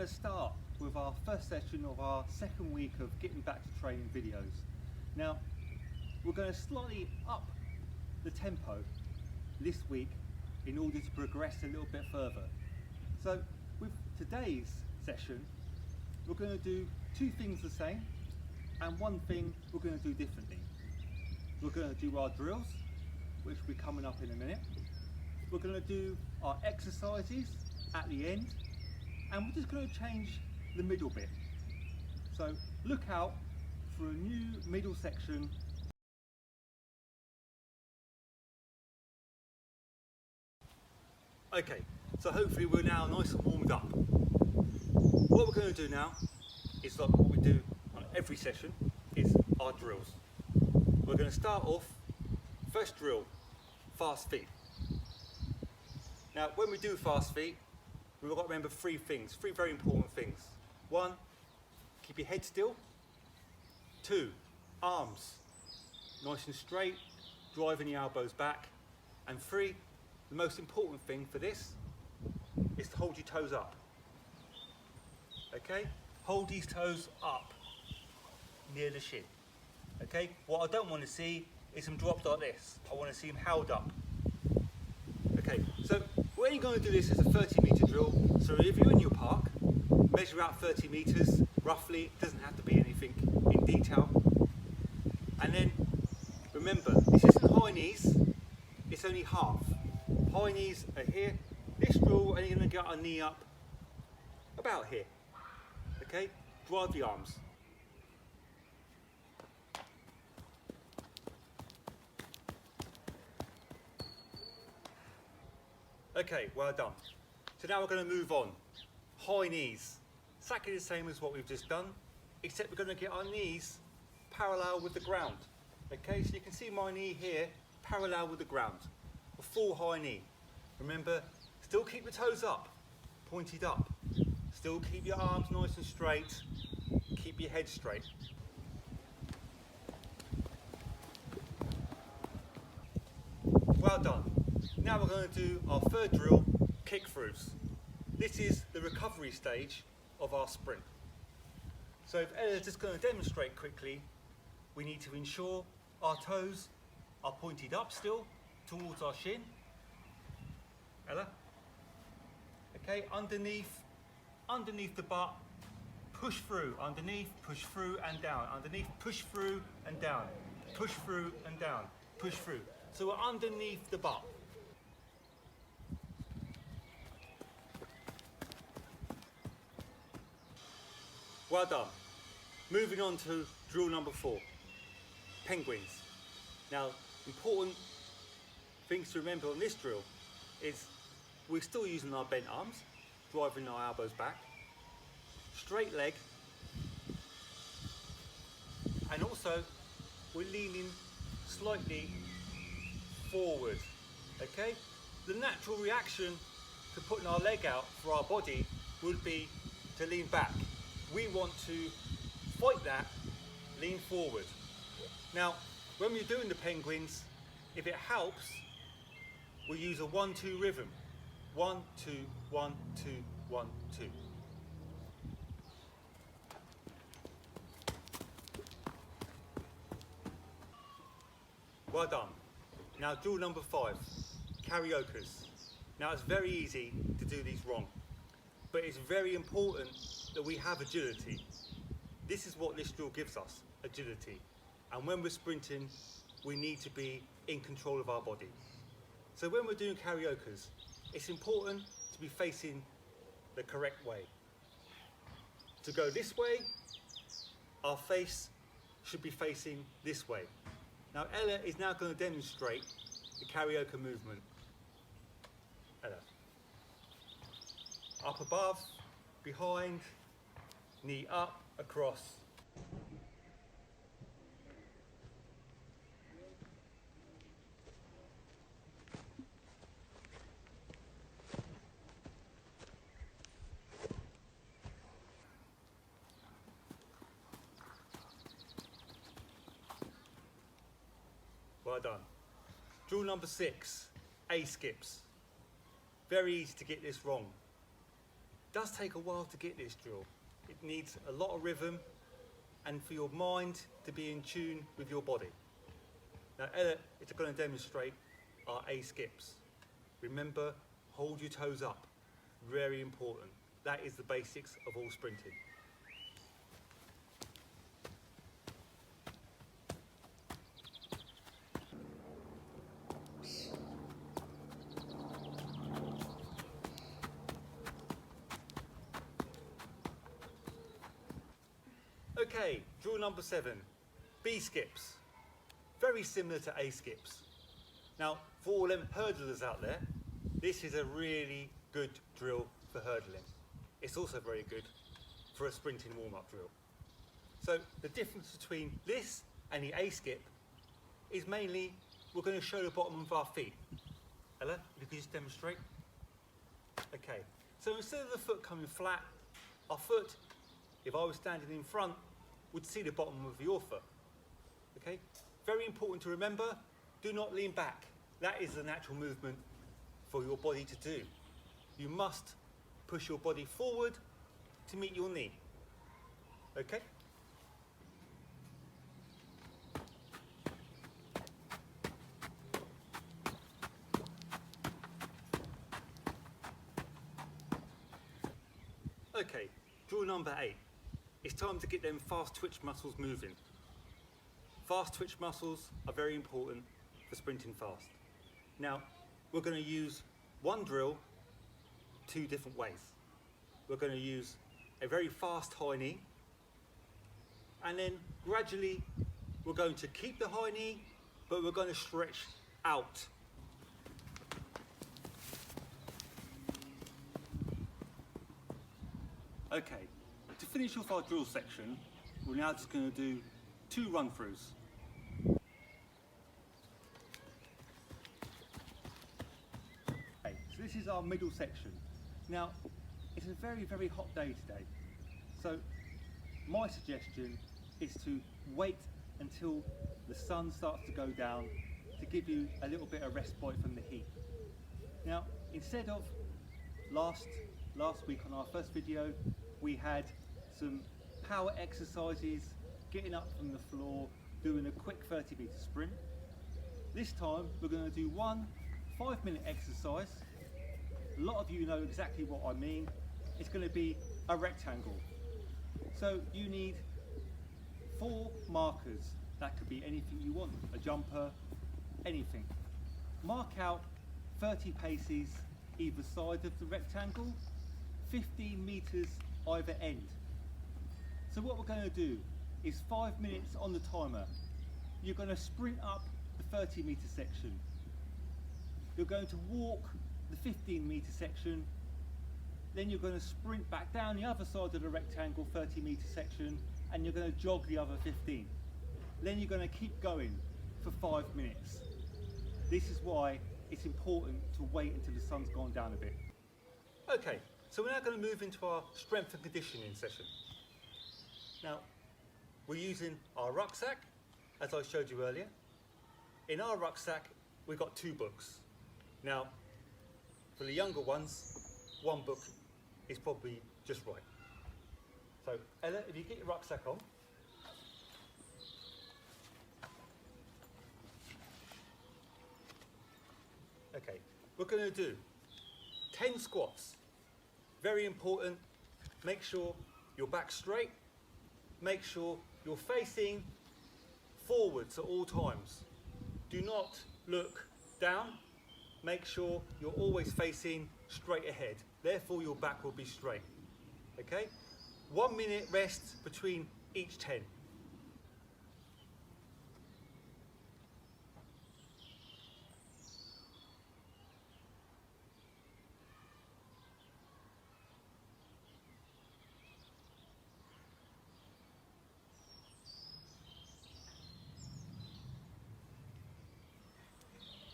going to start with our first session of our second week of getting back to training videos. Now, we're going to slightly up the tempo this week in order to progress a little bit further. So with today's session, we're going to do two things the same and one thing we're going to do differently. We're going to do our drills, which will be coming up in a minute. We're going to do our exercises at the end, and we're just going to change the middle bit. So look out for a new middle section. Okay, so hopefully we're now nice and warmed up. What we're going to do now is like what we do on every session, is our drills. We're going to start off, first drill, fast feet. Now when we do fast feet, we've got to remember three very important things. One, keep your head still. Two, arms nice and straight, driving the elbows back. And three, the most important thing for this is to hold your toes up. Okay? Hold these toes up near the shin. Okay? What I don't want to see is them dropped like this. I want to see them held up. Okay, so we're only going to do this as a 30-metre drill. So if you're in your park, measure out 30 metres roughly. It doesn't have to be anything in detail. And then remember, this isn't high knees, it's only half. High knees are here. This drill, we're only going to get our knee up about here. Okay, drive the arms. Okay, well done. So now we're going to move on. High knees. Exactly the same as what we've just done, except we're going to get our knees parallel with the ground. Okay, so you can see my knee here parallel with the ground. A full high knee. Remember, still keep the toes up, pointed up. Still keep your arms nice and straight. Keep your head straight. Well done. Now we're going to do our third drill, kick-throughs. This is the recovery stage of our sprint. So if Ella's just going to demonstrate quickly, we need to ensure our toes are pointed up still towards our shin. Ella? Okay, underneath the butt, push through, underneath, push through and down, underneath, push through and down, push through and down, push through. So we're underneath the butt. Well done. Moving on to drill number 4, penguins. Now, important things to remember on this drill is we're still using our bent arms, driving our elbows back, straight leg, and also we're leaning slightly forward. Okay? The natural reaction to putting our leg out for our body would be to lean back. We want to fight that, lean forward. Now, when we're doing the penguins, if it helps, we'll use a 1-2 rhythm. 1, 2, 1, 2, 1, 2. Well done. Now drill number 5, karaokas. Now it's very easy to do these wrong, but it's very important that we have agility. This is what this drill gives us, agility. And when we're sprinting, we need to be in control of our body. So when we're doing karaokas, it's important to be facing the correct way. To go this way, our face should be facing this way. Now Ella is now going to demonstrate the karaoke movement. Ella. Up above, behind, knee up, across. Well done. Drill number 6, A skips. Very easy to get this wrong. does take a while to get this drill. It needs a lot of rhythm and for your mind to be in tune with your body. Now Ella is going to demonstrate our A skips. Remember, hold your toes up, very important. That is the basics of all sprinting. Okay, drill number 7, B skips. Very similar to A skips. Now, for all them hurdlers out there, this is a really good drill for hurdling. It's also very good for a sprinting warm-up drill. So the difference between this and the A skip is mainly we're going to show the bottom of our feet. Ella, if you could just demonstrate. Okay, so instead of the foot coming flat, our foot, if I was standing in front, would see the bottom of your foot. Okay, very important to remember, do not lean back. That is the natural movement for your body to do. You must push your body forward to meet your knee. Okay? Okay, drill number 8. It's time to get them fast twitch muscles moving. Fast twitch muscles are very important for sprinting fast. Now, we're going to use one drill 2 different ways. We're going to use a very fast high knee, and then gradually we're going to keep the high knee, but we're going to stretch out. Okay, to finish off our drill section, we're now just going to do 2 run-throughs. Okay, so this is our middle section. Now, it's a very, very hot day today, so my suggestion is to wait until the sun starts to go down to give you a little bit of respite from the heat. Now, instead of last week on our first video, we had some power exercises, getting up from the floor, doing a quick 30-meter sprint. This time we're going to do one 5-minute exercise. A lot of you know exactly what I mean. It's going to be a rectangle. So you need 4 markers. That could be anything you want, a jumper, anything. Mark out 30 paces either side of the rectangle, 15 meters either end. So what we're going to do is 5 minutes on the timer. You're going to sprint up the 30-meter section. You're going to walk the 15-meter section. Then you're going to sprint back down the other side of the rectangle 30-meter section, and you're going to jog the other 15. Then you're going to keep going for 5 minutes. This is why it's important to wait until the sun's gone down a bit. Okay, so we're now going to move into our strength and conditioning session. Now, we're using our rucksack, as I showed you earlier. In our rucksack, we've got 2 books. Now, for the younger ones, 1 book is probably just right. So, Ella, if you get your rucksack on. Okay, we're going to do 10 squats. Very important, make sure your back's straight, make sure you're facing forwards at all times. Do not look down, make sure you're always facing straight ahead, therefore your back will be straight. Okay, 1 minute rest between each 10.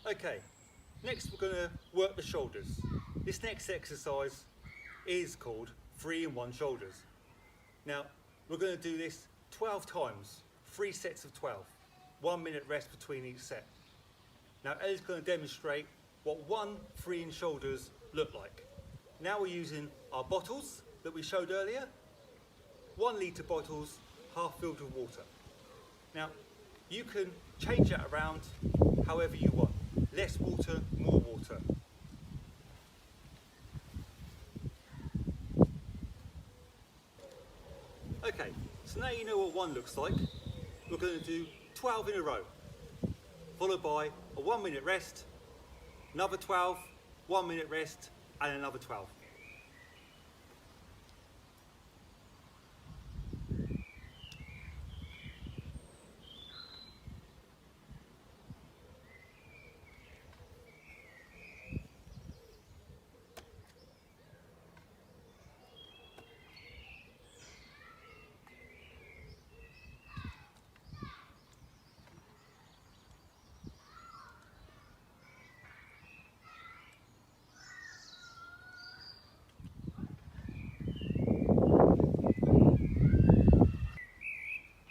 Okay, next we're going to work the shoulders. This next exercise is called 3-in-1 shoulders. Now, we're going to do this 12 times, 3 sets of 12, 1 minute rest between each set. Now, Ella's going to demonstrate what 1 3-in shoulders look like. Now we're using our bottles that we showed earlier. 1 litre bottles, half filled with water. Now, you can change that around however you want. Less water, more water. Okay, so now you know what 1 looks like. We're going to do 12 in a row, followed by a 1 minute rest, another 12, 1 minute rest, and another 12.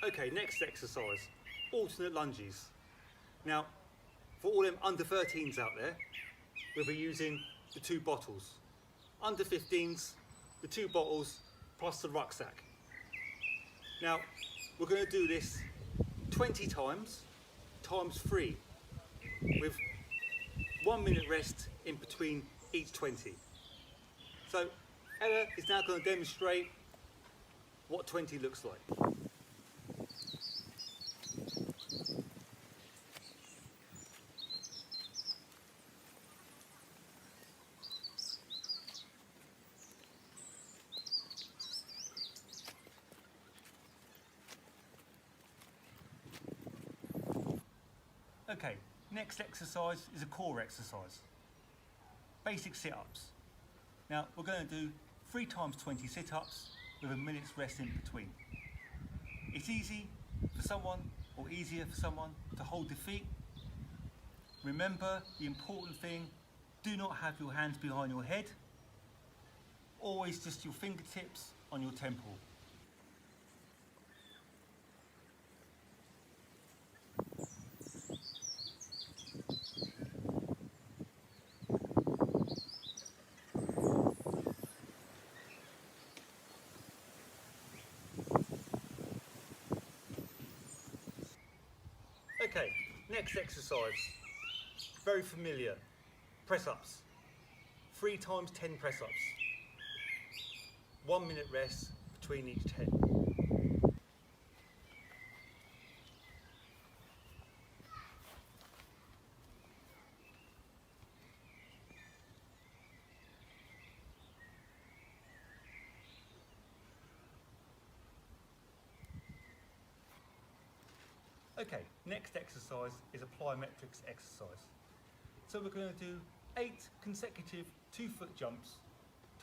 Okay, next exercise, alternate lunges. Now, for all them under 13s out there, we'll be using the 2 bottles. Under 15s, the 2 bottles plus the rucksack. Now, we're going to do this 20 times, times 3, with 1 minute rest in between each 20. So, Ella is now going to demonstrate what 20 looks like. Okay, next exercise is a core exercise. Basic sit-ups. Now we're going to do 3 times 20 sit-ups with a minute's rest in between. It's easy for someone, or easier for someone, to hold the feet. Remember the important thing, do not have your hands behind your head. Always just your fingertips on your temple. Okay, next exercise, very familiar, press-ups. 3 times 10 press-ups. 1 minute rest between each 10. Okay, next exercise is a plyometrics exercise. So we're going to do 8 consecutive 2-foot jumps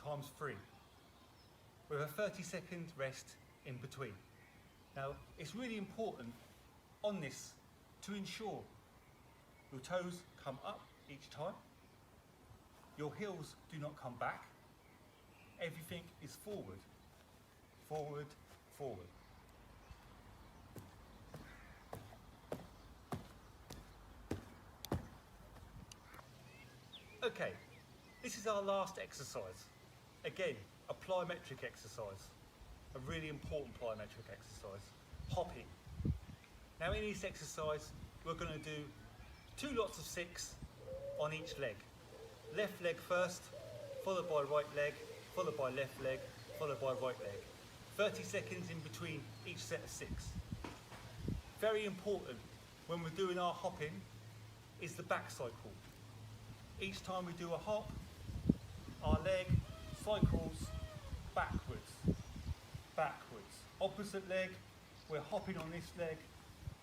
times 3 with a 30-second rest in between. Now, it's really important on this to ensure your toes come up each time, your heels do not come back, everything is forward, forward, forward. Okay, this is our last exercise. Again, a plyometric exercise, a really important plyometric exercise, hopping. Now in this exercise, we're going to do 2 lots of 6 on each leg. Left leg first, followed by right leg, followed by left leg, followed by right leg. 30 seconds in between each set of 6. Very important when we're doing our hopping is the back cycle. Each time we do a hop, our leg cycles backwards, backwards. Opposite leg, we're hopping on this leg,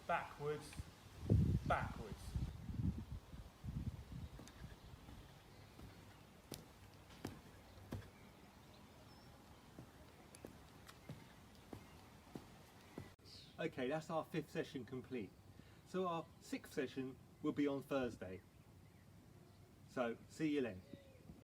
backwards, backwards. Okay, that's our 5th session complete. So our 6th session will be on Thursday. So, see you then.